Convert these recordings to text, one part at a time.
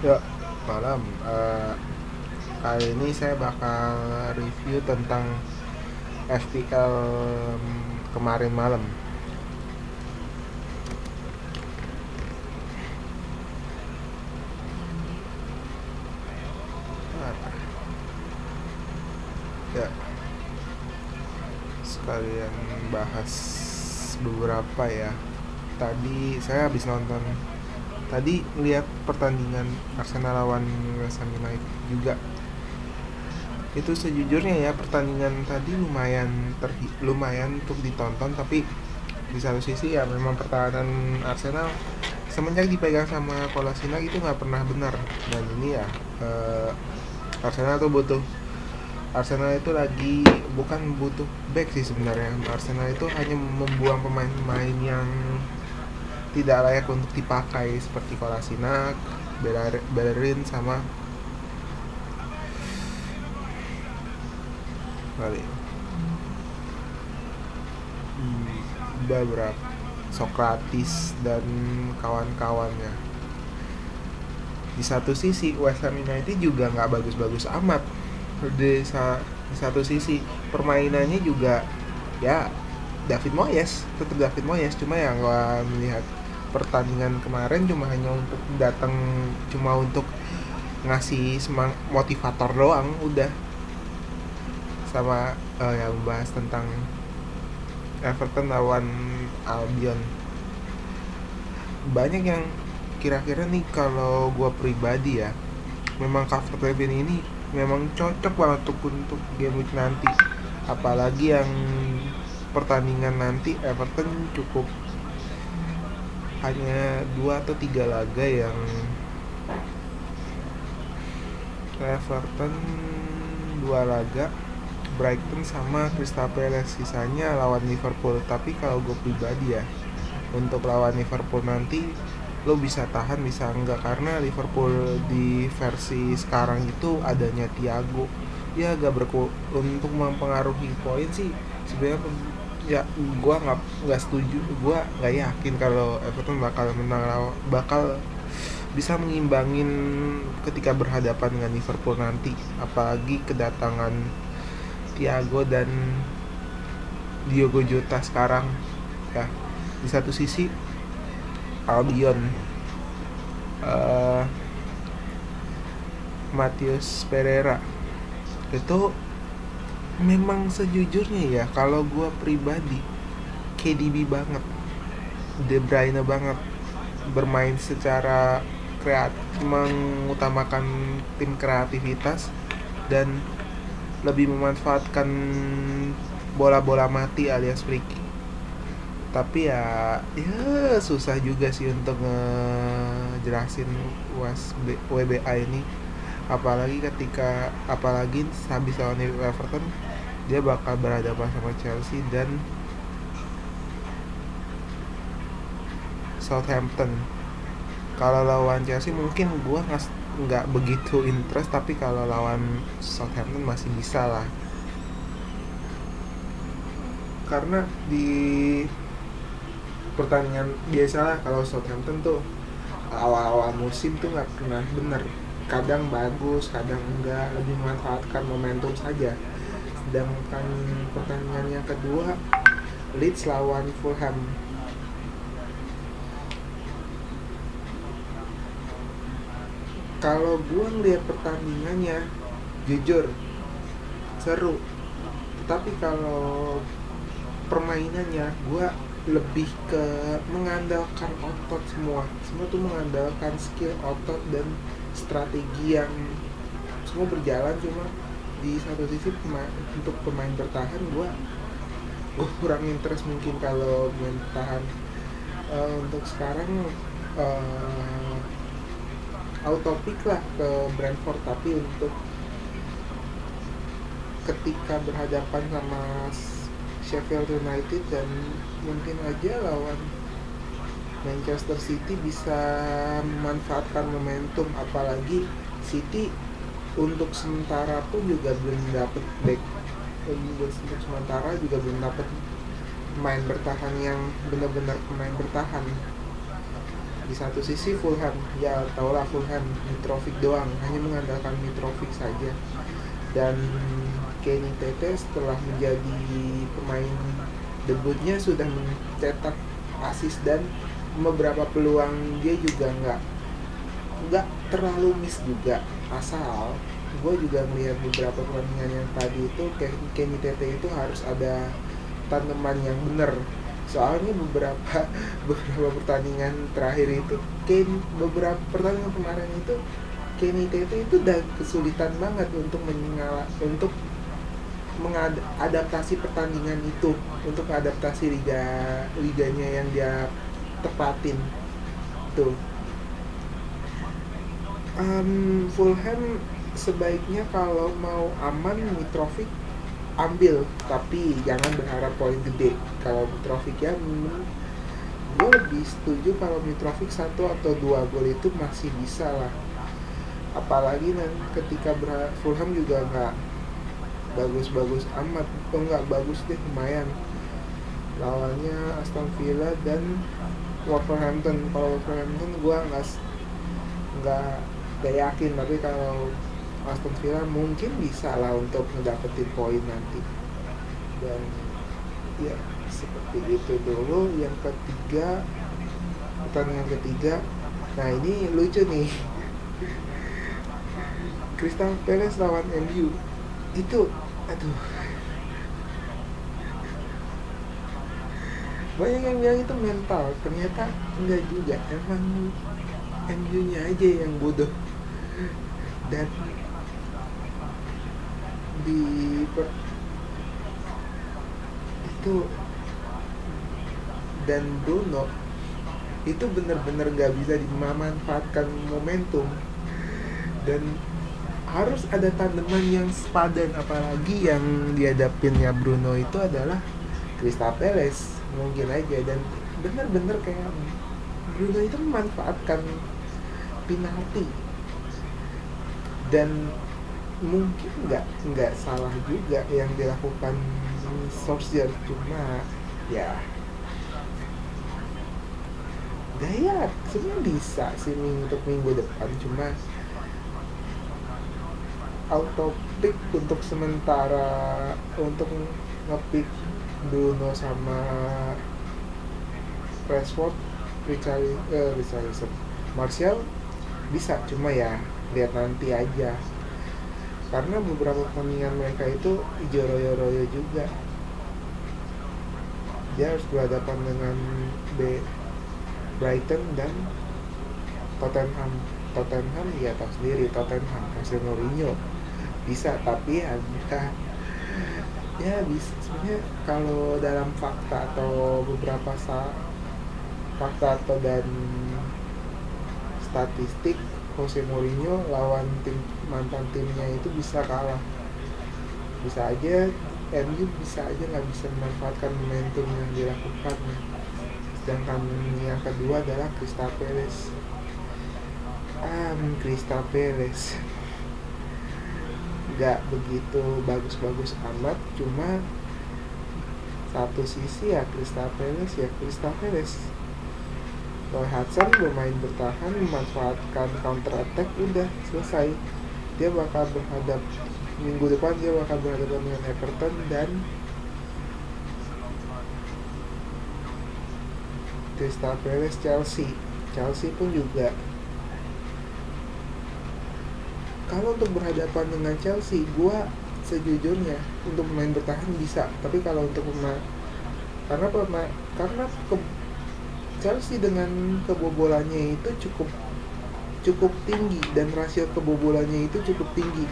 Ya, malam. Kali ini saya bakal review tentang FPL kemarin malam. Ya, sekalian bahas beberapa ya. Tadi saya habis nonton. Tadi lihat pertandingan Arsenal lawan West Ham United juga. Itu sejujurnya ya pertandingan tadi lumayan untuk ditonton, tapi di satu sisi ya memang pertahanan Arsenal semenjak dipegang sama Kolasinac itu nggak pernah benar. Dan ini ya eh, Arsenal tuh butuh Arsenal itu lagi bukan butuh back sih sebenarnya. Arsenal itu hanya membuang pemain-pemain yang tidak layak untuk dipakai seperti Kolasinac, Bellerin sama kali beberapa Sokratis dan kawan-kawannya. Di satu sisi West Ham United juga nggak bagus-bagus amat. Di satu sisi permainannya juga ya David Moyes, tetap David Moyes, cuma yang gua melihat pertandingan kemarin cuma hanya untuk datang, cuma untuk ngasih semang motivator doang udah, sama yang membahas tentang Everton lawan Albion. Banyak yang kira-kira nih, kalau gue pribadi ya, memang Calvert Lewin ini memang cocok banget untuk game week nanti, apalagi yang pertandingan nanti Everton cukup hanya 2 atau 3 laga yang Everton 2 laga, Brighton sama Crystal Palace, sisanya lawan Liverpool. Tapi kalau gue pribadi ya, untuk lawan Liverpool nanti lo bisa tahan bisa enggak, karena Liverpool di versi sekarang itu adanya Thiago, dia agak untuk mempengaruhi poin sih sebenarnya. Ya gue nggak setuju, gue nggak yakin kalau Everton bakal menang, bakal bisa mengimbangin ketika berhadapan dengan Liverpool nanti, apalagi kedatangan Thiago dan Diogo Jota sekarang ya. Di satu sisi Albion, uh, Matheus Pereira itu memang sejujurnya ya, kalau gue pribadi KDB banget, De Bruyne banget, bermain secara mengutamakan tim kreativitas dan lebih memanfaatkan bola-bola mati alias free kick. Tapi ya susah juga sih untuk ngejelasin WBA ini, apalagi habis lawan Everton dia bakal berhadapan sama Chelsea dan Southampton. Kalau lawan Chelsea mungkin gua nggak begitu interest, tapi kalau lawan Southampton masih bisa lah, karena di pertandingan biasalah kalau Southampton tuh awal-awal musim tuh nggak pernah bener, kadang bagus kadang enggak, lebih memanfaatkan momentum saja. Sedangkan pertandingan yang kedua, Leeds lawan Fulham, kalau gue ngeliat pertandingannya jujur seru, tapi kalau permainannya gue lebih ke mengandalkan otot, semua tuh mengandalkan skill otot dan strategi yang semua berjalan. Cuma di satu sisi untuk pemain bertahan gue kurang interest mungkin kalau main bertahan. Untuk sekarang autopic lah ke Brentford, tapi untuk ketika berhadapan sama Sheffield United dan mungkin aja lawan Manchester City bisa memanfaatkan momentum, apalagi City untuk sementara pun juga belum dapat back, untuk sementara juga belum dapat pemain bertahan yang benar-benar pemain bertahan. Di satu sisi Fulham, ya tahulah Fulham Mitrovic doang, hanya mengandalkan Mitrovic saja. Dan Kenny Tete setelah menjadi pemain debutnya sudah mencetak assist, dan beberapa peluang dia juga nggak terlalu miss juga. Asal gue juga melihat beberapa pertandingan yang tadi itu Kenny Tete itu harus ada tanaman yang benar. Soalnya beberapa pertandingan terakhir itu beberapa pertandingan kemarin itu Kenny Tete itu udah kesulitan banget untuk mengadaptasi pertandingan itu, untuk adaptasi liganya yang dia tepatin tuh. Fulham sebaiknya kalau mau aman Mitrovic ambil, tapi jangan berharap poin gede. Kalau Mitrovic ya, gue lebih setuju kalau Mitrovic 1 atau 2 gol itu masih bisa lah. Apalagi ketika Fulham juga nggak bagus-bagus amat, atau nggak bagus deh, lumayan. Lawannya Aston Villa dan Wolverhampton. Kalau Wolverhampton gue nggak yakin, tapi kalau Aston Villa mungkin bisa lah untuk ngedapetin poin nanti. Dan ya seperti itu dulu. Yang ketiga, pertandingan ketiga, nah ini lucu nih. Crystal Palace lawan MU itu, aduh, banyak yang bilang itu mental, ternyata enggak juga, emang MU nya aja yang bodoh. Dan itu, dan Bruno itu bener-bener gak bisa dimanfaatkan momentum, dan harus ada tandeman yang sepadan. Apalagi yang dihadapinnya Bruno itu adalah Crystal Palace, mungkin aja. Dan bener-bener kayak Bruno itu memanfaatkan penalti, dan mungkin nggak salah juga yang dilakukan Solskjaer, cuma ya gaya sebenarnya bisa sih untuk minggu depan, cuma auto pick untuk sementara, untuk ngepick Bruno sama Rashford, Richarlison, Martial bisa, cuma ya lihat nanti aja, karena beberapa pertandingan mereka itu royo-royo juga. Dia harus berhadapan dengan Brighton dan Tottenham ya tahu sendiri, Tottenham Jose Mourinho bisa, tapi ya bisa sebenarnya. Kalau dalam fakta atau beberapa fakta atau dan statistik, Jose Mourinho lawan mantan timnya itu bisa kalah, bisa aja. MU bisa aja nggak bisa memanfaatkan momentum yang dilakukan. Sedangkan yang kedua adalah Crystal Palace. Crystal Palace nggak begitu bagus-bagus amat, cuma satu sisi ya Crystal Palace. Roy Hudson bermain bertahan, memanfaatkan counter attack, udah selesai. Dia bakal minggu depan berhadapan dengan Everton dan Crystal Palace Chelsea pun juga. Kalau untuk berhadapan dengan Chelsea, gue sejujurnya untuk pemain bertahan bisa, tapi kalau untuk karena Chelsea dengan kebobolannya itu cukup tinggi, dan rasio kebobolannya itu cukup tinggi,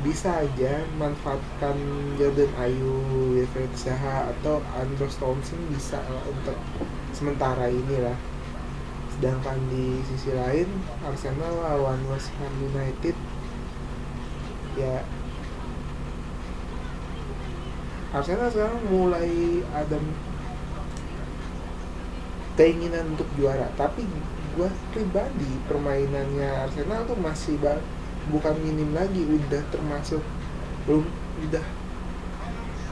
bisa aja manfaatkan Jordan Ayew, Wilfried Zaha atau Andros Townsend bisa untuk sementara inilah. Sedangkan di sisi lain Arsenal lawan West Ham United, ya Arsenal sekarang mulai ada keinginan untuk juara, tapi gue pribadi permainannya Arsenal tuh masih bukan minim lagi, udah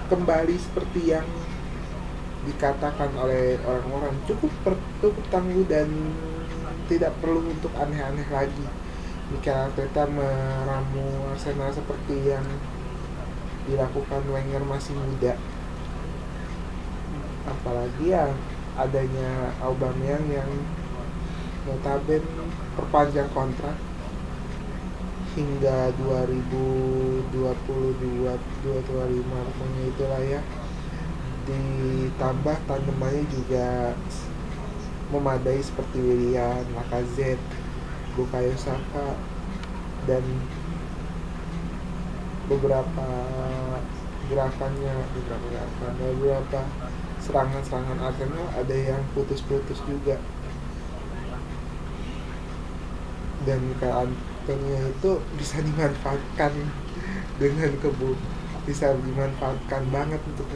kembali seperti yang dikatakan oleh orang-orang, cukup tangguh dan tidak perlu untuk aneh-aneh lagi. Mikel Arteta meramu Arsenal seperti yang dilakukan Wenger masih muda. Apalagi ya adanya Aubameyang yang notabene perpanjang kontrak hingga 2022 2025 pokoknya itulah ya. Ditambah tandemannya juga memadai seperti Willian, Lacazette, Bukayo Saka, dan beberapa beberapa serangan Arsenal ada yang putus-putus juga. Dan Antonio itu bisa dimanfaatkan dengan bisa dimanfaatkan banget untuk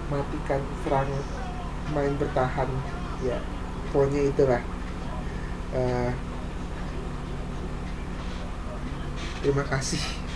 mematikan serangan main bertahan ya. Pokoknya itulah. Terima kasih.